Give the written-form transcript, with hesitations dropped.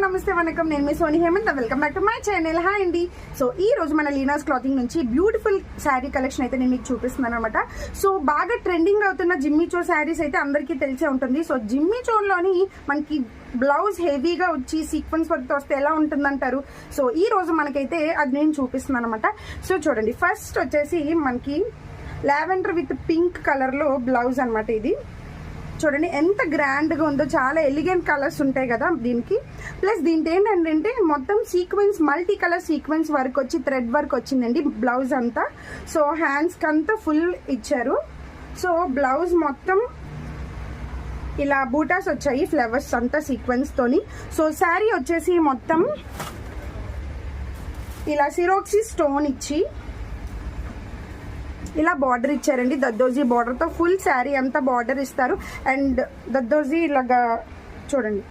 నమస్తే వనకం నేను మీ Soni Hemanth welcome back to my channel. Hi అండి. సో ఈ రోజు మన లీనాస్ క్లాతింగ్ నుంచి బ్యూటిఫుల్ శారీ కలెక్షన్ అయితే నేను మీకు చూపిస్తున్నాను అనమాట. సో బాగా ట్రెండింగ్ అవుతున్న జిమ్మీ చో శారీస్ అయితే అందరికీ తెలిసే ఉంటుంది. సో జిమ్మీ చోన్లోని మనకి బ్లౌజ్ హెవీగా వచ్చి సీక్వెన్స్ వర్క్ వస్తే ఎలా ఉంటుందంటారు. సో ఈ రోజు మనకైతే అది నేను చూపిస్తున్నాను అనమాట. సో చూడండి, ఫస్ట్ వచ్చేసి మనకి లావెండర్ విత్ పింక్ కలర్లో బ్లౌజ్ అనమాట. ఇది చూడండి ఎంత గ్రాండ్గా ఉందో, చాలా ఎలిగెంట్ కలర్స్ ఉంటాయి కదా దీనికి. ప్లస్ దీంట్లో ఏంటంటే మొత్తం sequence, multi colour sequence work వచ్చి థ్రెడ్ వర్క్ వచ్చిందండి బ్లౌజ్ అంతా. సో హ్యాండ్స్కి అంతా ఫుల్ ఇచ్చారు. సో బ్లౌజ్ మొత్తం ఇలా బూటాస్ వచ్చాయి, ఫ్లవర్స్ అంతా సీక్వెన్స్ తోని. సో శారీ వచ్చేసి మొత్తం ఇలా సిరోక్సీ స్టోన్ ఇచ్చి ఇలా బార్డర్ ఇచ్చారండి. దద్దోజీ బార్డర్తో ఫుల్ శారీ అంతా బార్డర్ ఇస్తారు. అండ్ దద్దోజీ ఇలాగా చూడండి